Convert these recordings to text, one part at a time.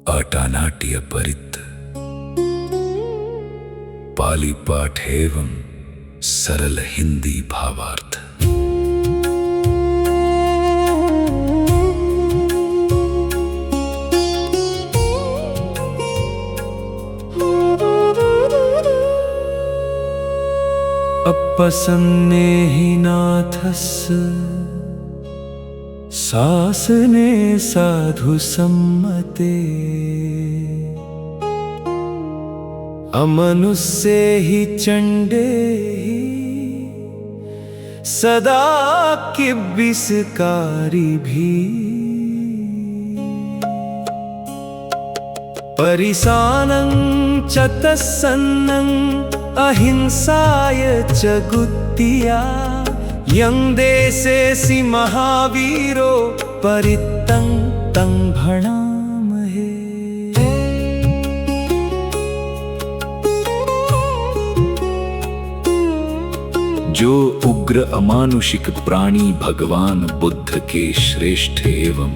आटानाट्य परित पाली पाठ एवं सरल हिंदी भावार्थ। अपसन्ने हि नाथस्य शासने साधु सम्मते अमनुष्ये हि चण्डे हि सदा किंविषकारी भी परिसानं च तत्सन्नं अहिंसाय च गुत्तिया यं देशेऽसि महावीरो परितं तं भणामहे। जो उग्र अमानुषिक प्राणी भगवान बुद्ध के श्रेष्ठ एवं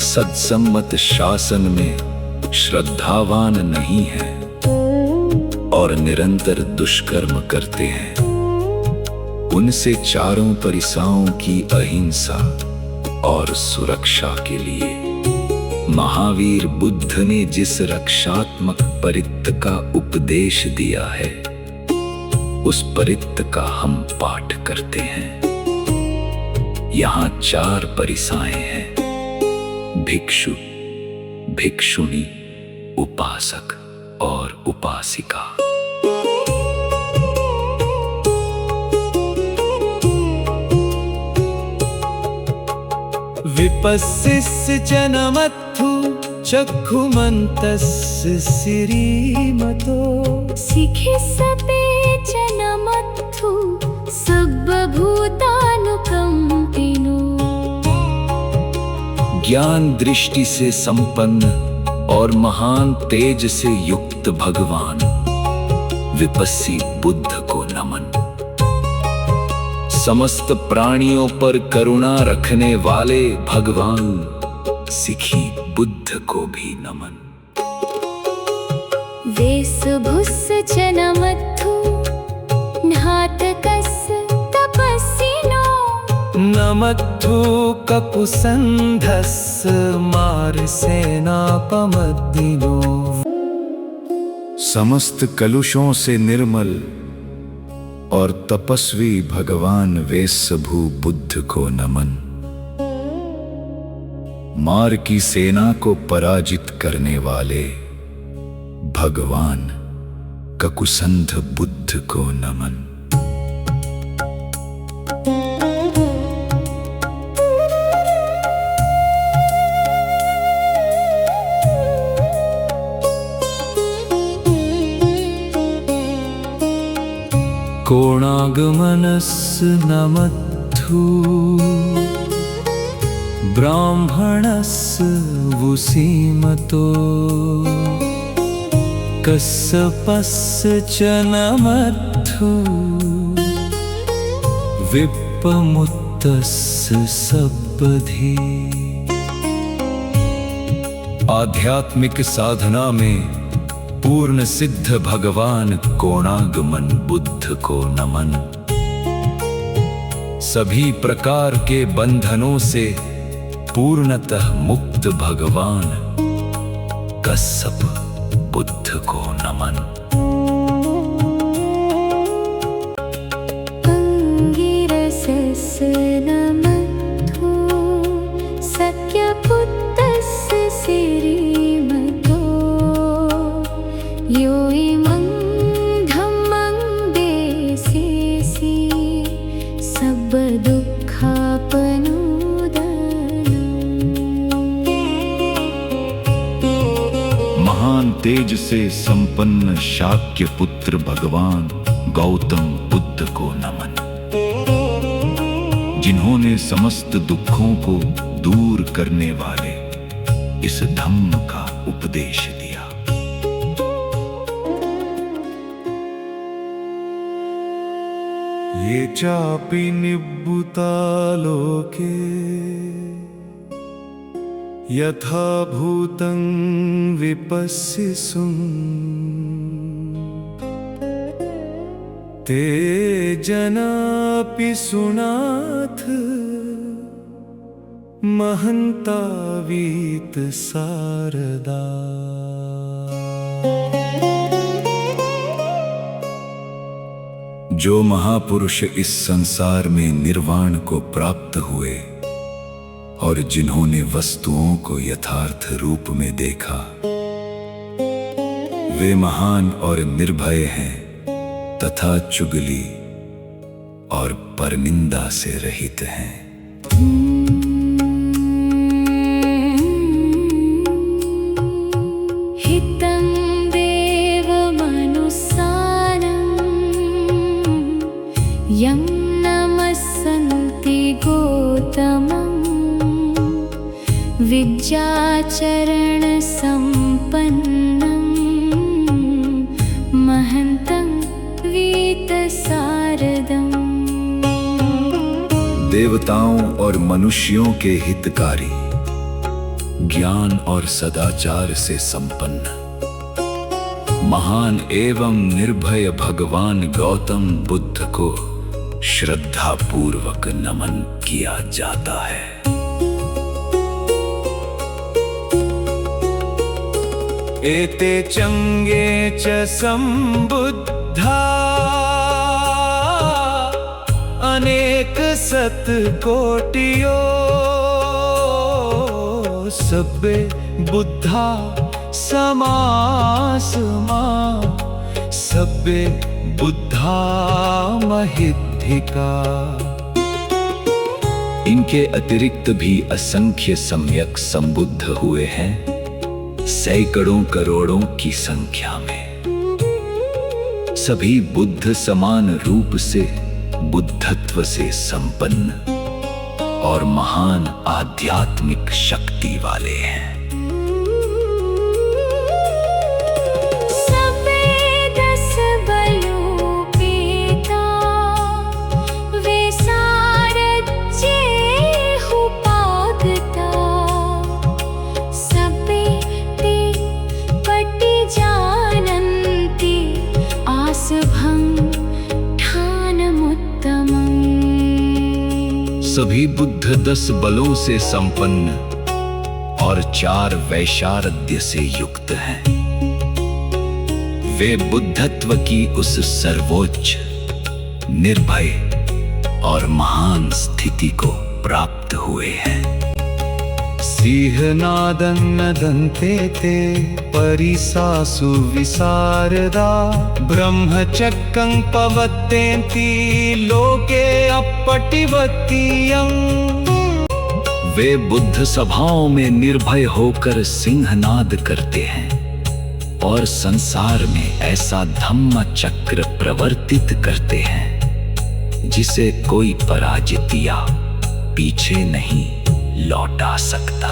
सत्सम्मत शासन में श्रद्धावान नहीं है और निरंतर दुष्कर्म करते हैं, उनसे चारों परिसाओं की अहिंसा और सुरक्षा के लिए महावीर बुद्ध ने जिस रक्षात्मक परित्त का उपदेश दिया है, उस परित्त का हम पाठ करते हैं। यहाँ 4 परिसाएं हैं: भिक्षु, भिक्षुणी, उपासक और उपासिका। विपस्सिस्य जनमत्थु चक्षुमन्तस्य सिरीमतो शिखिसते जनमत्थु सर्वभूतानुकम्पिनो। ज्ञान दृष्टि से संपन्न और महान तेज से युक्त भगवान विपस्सी बुद्ध को नमन। समस्त प्राणियों पर करुणा रखने वाले भगवान सिखी बुद्ध को भी नमन। वेशभूषस्य च नमत्थु घातकस्य तपस्विनो नमत्थु ककुसन्धस्य मारसेनापमद्दिनो। समस्त कलुषों से निर्मल और तपस्वी भगवान वेशभू बुद्ध को नमन। मार की सेना को पराजित करने वाले भगवान ककुसंध बुद्ध को नमन। कोणागमनस्य नमत्थु ब्राह्मणस्य वुसीमतो कश्यपस्य च नमत्थु विप्पमुत्तस्य सब्बधि। आध्यात्मिक साधना में पूर्ण सिद्ध भगवान कोणागमन बुद्ध को नमन। सभी प्रकार के बंधनों से पूर्णतः मुक्त भगवान कश्यप बुद्ध को नमन। अंगिरसस्य नमत्थु शक्यपुत्तस्य सिरीमतो यो इमं धम्मं देशेऽसि सर्वदुःखापनोदनम्। महान तेज से संपन्न शाक्य पुत्र भगवान गौतम बुद्ध को नमन, जिन्होंने समस्त दुखों को दूर करने वाले इस धम्म का उपदेश दिया। ये चापि निब्बुता लोके यथा भूतं विपश्यसुं ते जनापि सुनाथ महन्तावीत सारदा। जो महापुरुष इस संसार में निर्वाण को प्राप्त हुए और जिन्होंने वस्तुओं को यथार्थ रूप में देखा, वे महान और निर्भय हैं तथा चुगली और परनिंदा से रहित हैं। हितं देव मनुसारं यं नमस्सन्ति गौतमं विद्याचरण संपन्नं महन्तं वीतसारदम्। देवताओं और मनुष्यों के हितकारी, ज्ञान और सदाचार से संपन्न, महान एवं निर्भय भगवान गौतम बुद्ध को श्रद्धा पूर्वक नमन किया जाता है। एते चंगे च संबुद्धा अनेक सतकोटियो सब्बे बुद्धा समासमा सब्बे बुद्धा महिद्धिका। इनके अतिरिक्त भी असंख्य सम्यक संबुद्ध हुए हैं, सैकड़ों करोड़ों की संख्या में। सभी बुद्ध समान रूप से बुद्धत्व से संपन्न और महान आध्यात्मिक शक्ति वाले हैं। सभी बुद्ध 10 बलों से संपन्न और 4 वैशारद्य से युक्त हैं। वे बुद्धत्व की उस सर्वोच्च, निर्भय और महान स्थिति को प्राप्त हुए हैं। सिंहनादं दन्ते ते परिसासु विसारदा ब्रह्मचक्रं पवत्यन्ति लोके अपटिवत्यं। वे बुद्ध सभाओं में निर्भय होकर सिंहनाद करते हैं और संसार में ऐसा धम्म चक्र प्रवर्तित करते हैं जिसे कोई पराजित या पीछे नहीं लौटा सकता।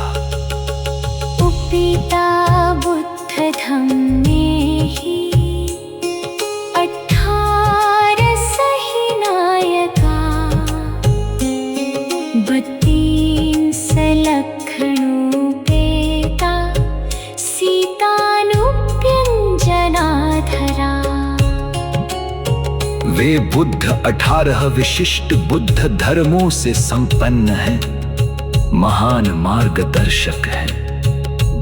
उपिता बुद्ध धम्मेहि 18 सहिनायका 32 लक्षणोपेता सीतानुव्यञ्जनाधरा। वे बुद्ध 18 विशिष्ट बुद्ध धर्मों से संपन्न हैं, महान मार्गदर्शक है,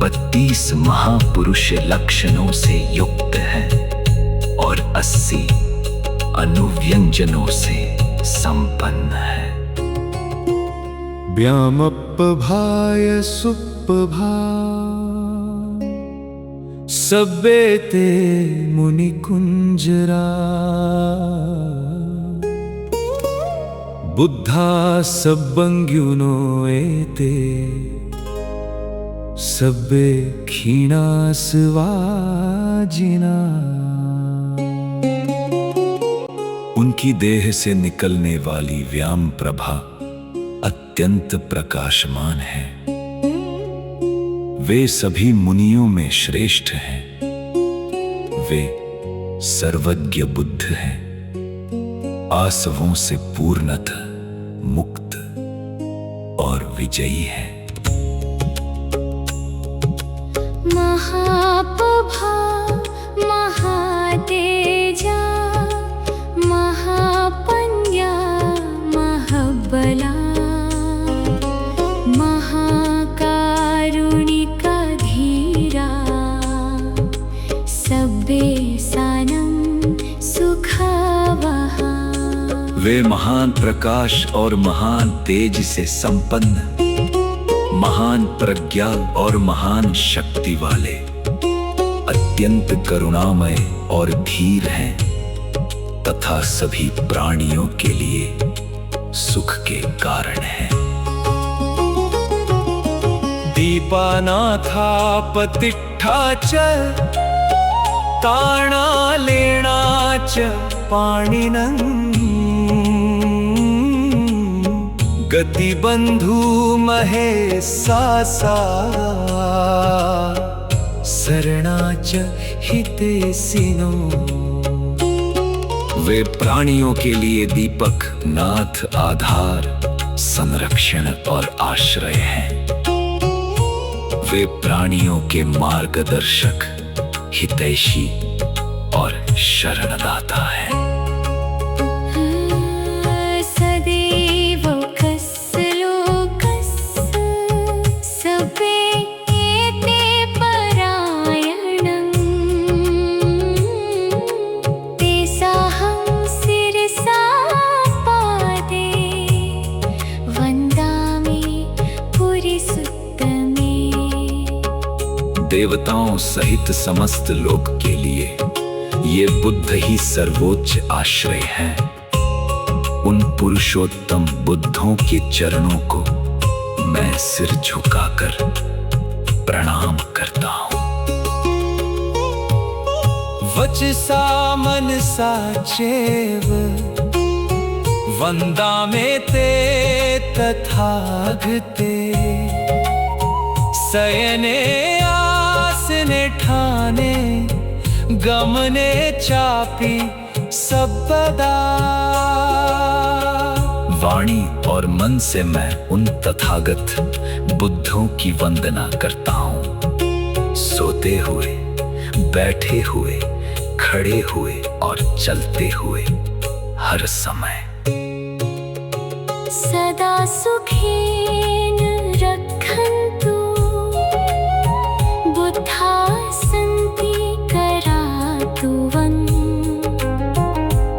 32 महापुरुष लक्षणों से युक्त है और 80 अनुव्यंजनों से संपन्न है। व्यामपभाय सुपभा सब्बे ते मुनिकुंजरा बुद्धा सब्बंग्युनो एते सब्बे क्षीणासवाजिना। उनकी देह से निकलने वाली व्याम प्रभा अत्यंत प्रकाशमान है। वे सभी मुनियों में श्रेष्ठ हैं। वे सर्वज्ञ बुद्ध हैं, आसवों से पूर्णतः मुक्त और विजयी है। महाप्रभा महातेजा महापन्या महाबला महाकारुणिका धीरा सब्बे सानं सुखवहा। वे महान प्रकाश और महान तेज से संपन्न, महान प्रज्ञा और महान शक्ति वाले, अत्यंत करुणामय और धीर हैं तथा सभी प्राणियों के लिए सुख के कारण हैं। दीपानाथापतिष्ठा च ताणालेणा च पाणिनं गतिबन्धु महेशासा शरणा च हितैषिणो। वे प्राणियों के लिए दीपक, नाथ, आधार, संरक्षण और आश्रय हैं। वे प्राणियों के मार्गदर्शक, हितैषी और शरणदाता हैं। सदैव कस्लोकस्य सब्बे एते परायणं तेषां शिरसा पादे वन्दामि पुरीसुत्तमे। देवताओं सहित समस्त लोक के लिए ये बुद्ध ही सर्वोच्च आश्रय है। उन पुरुषोत्तम बुद्धों के चरणों को मैं सिर झुकाकर प्रणाम करता हूँ। वचसा मनसा चैव वन्दामि ते तथागते शयने आसने ठाने गमने चापि सर्वदा। वाणी और मन से मैं उन तथागत बुद्धों की वंदना करता हूँ, सोते हुए, बैठे हुए, खड़े हुए और चलते हुए हर समय। सदा सुखेन रक्षन्तु बुद्धा सन्ति करातु वन्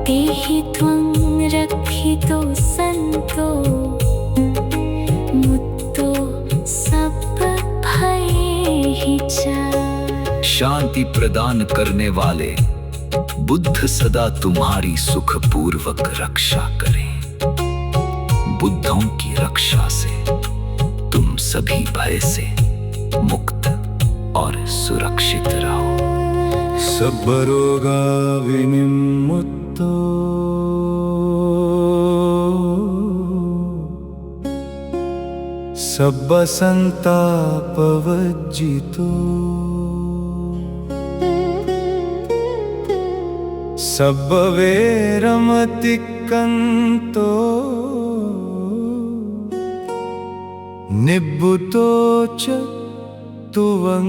तेहि त्वं रक्षितो सन्तो मुक्तो सर्वभयैः च। शांति प्रदान करने वाले बुद्ध सदा तुम्हारी सुखपूर्वक रक्षा करें। बुद्धों की रक्षा से तुम सभी भय से मुक्त और सुरक्षित रहो। सर्वरोगा विनिर्मुक्तो सर्वसन्तापवर्जितो सर्ववैरमतिक्रान्तो निवृत्तो च त्वं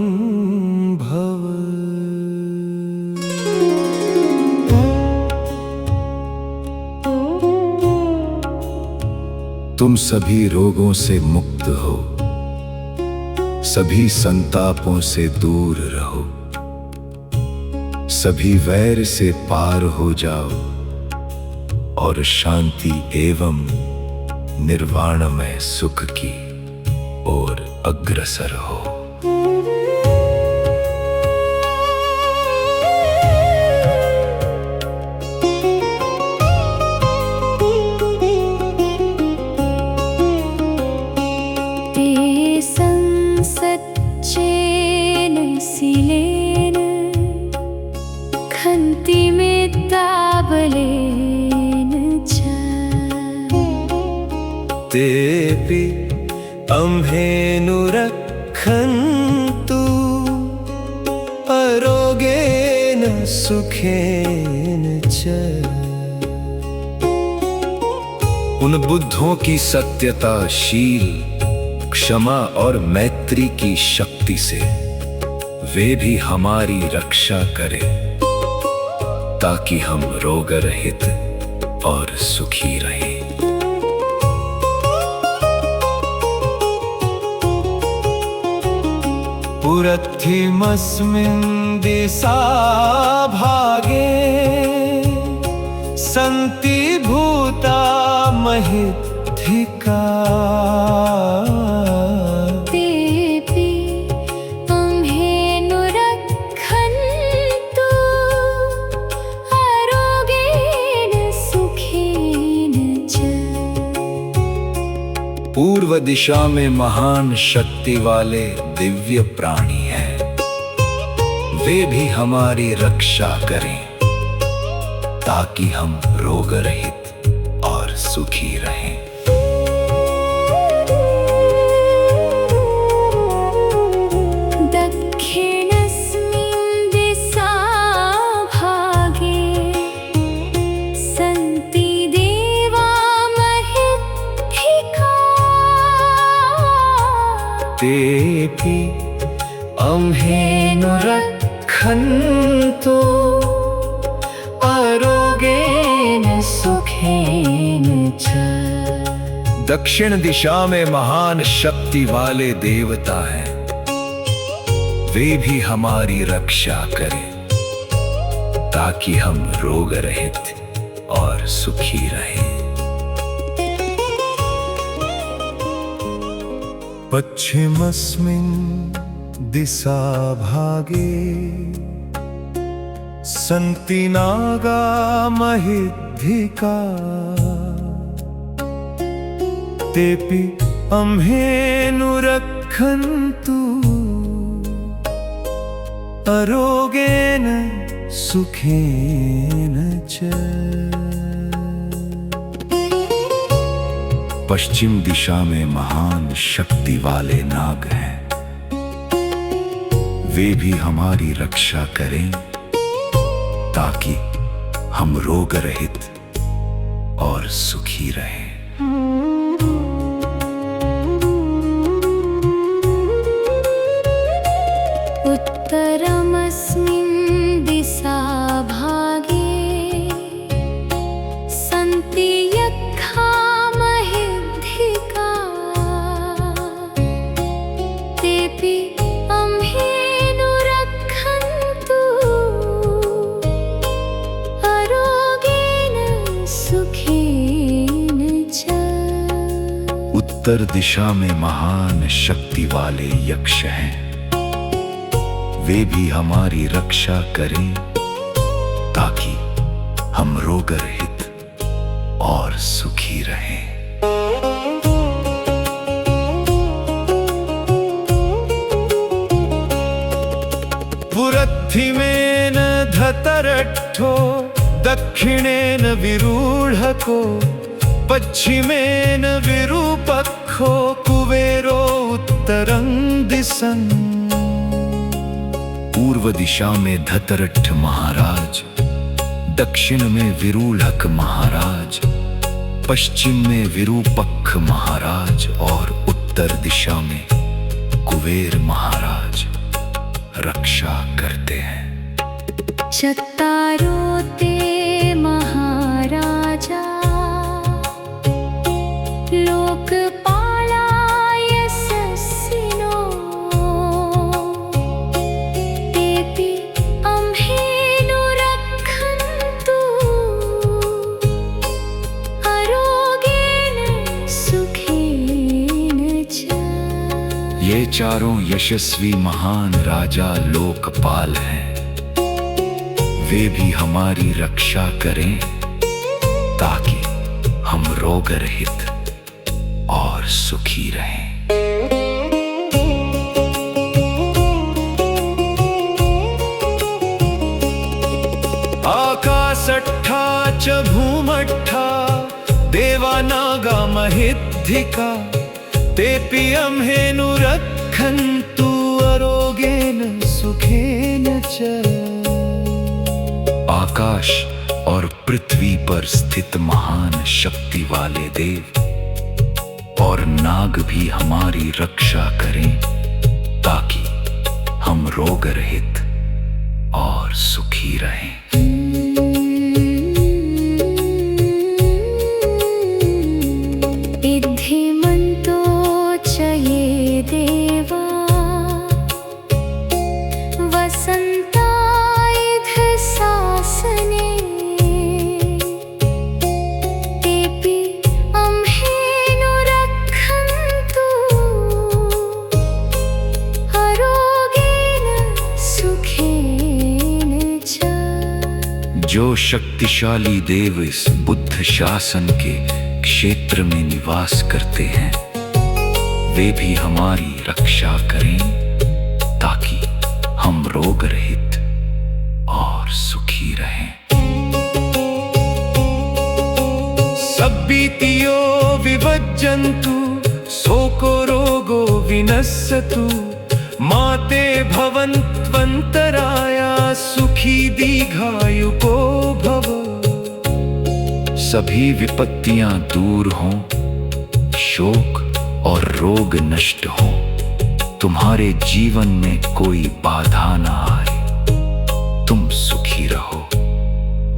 भव। तुम सभी रोगों से मुक्त हो, सभी संतापों से दूर रहो, सभी वैर से पार हो जाओ और शांति एवं निर्वाणमय सुख की ओर अग्रसर हो। ते संसच्चेन शिलेन खन्ति मेत्ताबलेन च तेऽपि अम्भेनुरक्षन्तु अरोगेण सुखेन च। उन बुद्धों की सत्यता, शील, क्षमा और मैत्री की शक्ति से वे भी हमारी रक्षा करें ताकि हम रोग रहित और सुखी रहें। पुरथिमस्मिन् दिशा भागे सन्ति भूता महिद्धिका तेऽपि अम्हेऽनुरक्षन्तु आरोग्येण सुखेन च। पूर्व दिशा में महान शक्ति वाले दिव्य प्राणी हैं, वे भी हमारी रक्षा करें ताकि हम रोग रहित और सुखी रहें। दक्षिणस्मिन् दिशा भागे सन्ति देवा महिद्धिका तेऽपि अम्हेऽनुरक्षन्तु आरोग्येण सुखेन च। दक्षिण दिशा में महान शक्ति वाले देवता हैं, वे भी हमारी रक्षा करें ताकि हम रोग रहित और सुखी रहें। पश्चिमस्मिन् दिशा भागे सन्ति नागा महिद्धिका तेऽपि अम्हेऽनुरक्षन्तु आरोग्येण सुखेन च। पश्चिम दिशा में महान शक्ति वाले नाग हैं, वे भी हमारी रक्षा करें ताकि हम रोग रहित और सुखी रहें। उत्तरमस्मिन् दिशा भागे सन्ति यक्षा महिद्धिका तेऽपि अम्हेऽनुरक्षन्तु आरोग्येण सुखेन च। उत्तर दिशा में महान शक्ति वाले यक्ष हैं, वे भी हमारी रक्षा करें ताकि हम रोग रहित और सुखी रहें। पुरथिमेन धतरट्ठो दक्षिणेन विरूढको पश्चिमेन विरूपक्षो कुबेरो उत्तरं दिशन्। पूर्व दिशा में धतरट्ठ महाराज, दक्षिण में विरूढ़क महाराज, पश्चिम में विरूपक्ष महाराज और उत्तर दिशा में कुबेर महाराज रक्षा करते हैं। चत्तारो ते महाराजा लोकपालाय सस्सिनो तेऽपि अम्हेऽनुरक्षन्तु आरोग्येण सुखेन च। ये चारों यशस्वी महान राजा लोकपाल हैं, वे भी हमारी रक्षा करें ताकि हम रोग रहित और सुखी रहें। आकाशट्ठा च भूमट्ठा देवानागा महिद्धिका तेऽपि अम्हेऽनुरक्षन्तु आरोग्येण सुखेन च। आकाश और पृथ्वी पर स्थित महान शक्ति वाले देव और नाग भी हमारी रक्षा करें ताकि हम हम रोग रहित और सुखी रहें। इद्धिमन्तो च ये देवा वसन्तायध शासने तेऽपि अम्हेनो रक्षन्तु आरोग्येन सुखेन च। जो शक्तिशाली देव इस बुद्ध शासन के क्षेत्र में निवास करते हैं, वे भी हमारी रक्षा करें ताकि हम रोग रहित और सुखी रहें। सब्बीतियो विभज्जन्तु शोको रोगो विनश्यतु माते भवन्त्वन्तराया सुखी दीर्घायुको भव। सभी विपत्तियां दूर हों, शोक और रोग नष्ट हो, तुम्हारे जीवन में कोई बाधा ना आए, तुम सुखी रहो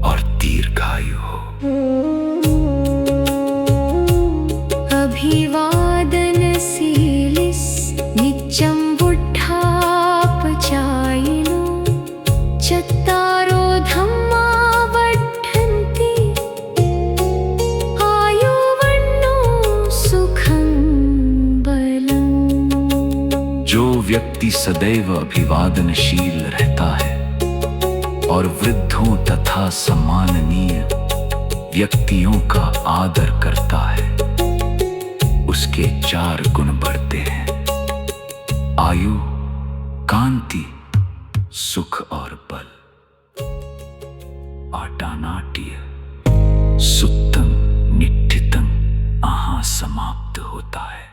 और दीर्घायु हो। अभिवादनशीलिस् नित्यं बुद्धापचायिनो चत्तारो धम्मा वर्धन्ति आयुर्वन्नो सुखं बलम्। जो व्यक्ति सदैव अभिवादनशील रहता है और वृद्धों तथा सम्माननीय व्यक्तियों का आदर करता है, उसके 4 गुण बढ़ते हैं: आयु, कांति, सुख और बल। आटानाट्य सुत्तम निठितम आहा समाप्त होता है।